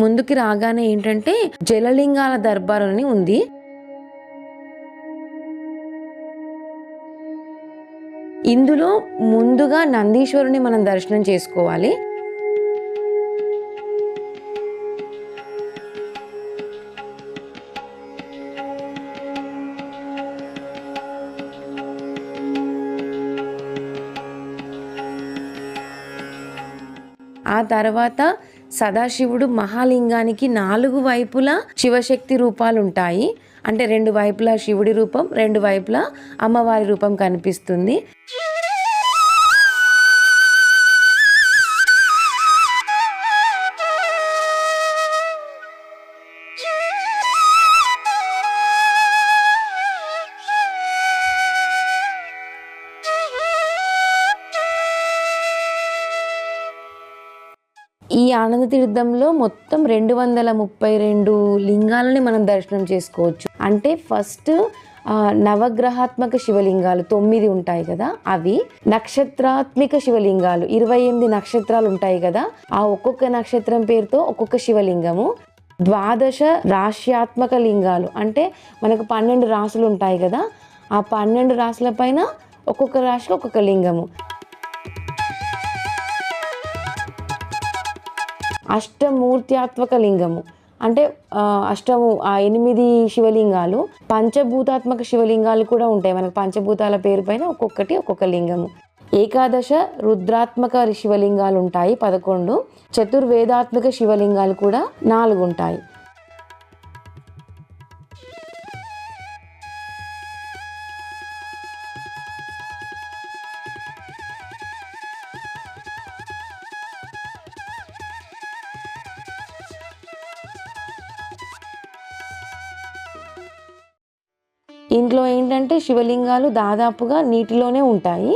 ముందుకి రాగానే ఏంటంటే జలలింగాల దర్బార్ అని ఉంది. ఇందులో ముందుగా నందీశ్వరుని మనం దర్శనం చేసుకోవాలి. ఆ తర్వాత సదాశివుడు మహాలింగానికి 4 వైపులా శివశక్తి రూపాలు ఉంటాయి. అంటే 2 వైపులా శివుడి రూపం, 2 వైపులా అమ్మవారి రూపం కనిపిస్తుంది. ఈ ఆనంద తీర్థంలో మొత్తం 232 లింగాలని మనం దర్శనం చేసుకోవచ్చు. అంటే ఫస్ట్ నవగ్రహాత్మక శివలింగాలు 9 ఉంటాయి కదా, అవి నక్షత్రాత్మిక శివలింగాలు 28 నక్షత్రాలు ఉంటాయి కదా, ఆ ఒక్కొక్క నక్షత్రం పేరుతో ఒక్కొక్క శివలింగము. 12 రాశ్యాత్మక లింగాలు అంటే మనకు 12 రాసులు ఉంటాయి కదా, ఆ 12 రాసుల పైన ఒక్కొక్క రాశికి ఒక్కొక్క లింగము. అష్టమూర్త్యాత్మక లింగము అంటే అష్టము 8 శివలింగాలు. పంచభూతాత్మక శివలింగాలు కూడా ఉంటాయి మనకు, పంచభూతాల పేరు పైన ఒక్కొక్కటి ఒక్కొక్క లింగము. 11 రుద్రాత్మక శివలింగాలు ఉంటాయి 11. చతుర్వేదాత్మక శివలింగాలు కూడా 4 ఉంటాయి. ఇంట్లో ఏంటంటే శివలింగాలు దాదాపుగా నీటిలోనే ఉంటాయి.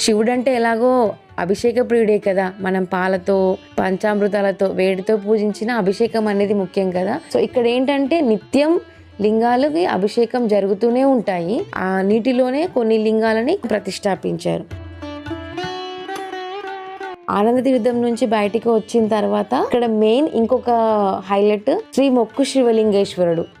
శివుడు అంటే ఎలాగో అభిషేక ప్రియుడే కదా, మనం పాలతో పంచామృతాలతో వేడితో పూజించిన అభిషేకం అనేది ముఖ్యం కదా. సో ఇక్కడ ఏంటంటే నిత్యం లింగాలకి అభిషేకం జరుగుతూనే ఉంటాయి. ఆ నీటిలోనే కొన్ని లింగాలని ప్రతిష్టాపించారు. ఆనంద తీర్థం నుంచి బయటికి వచ్చిన తర్వాత ఇక్కడ మెయిన్ ఇంకొక హైలైట్ శ్రీ మొక్కు శివలింగేశ్వరుడు.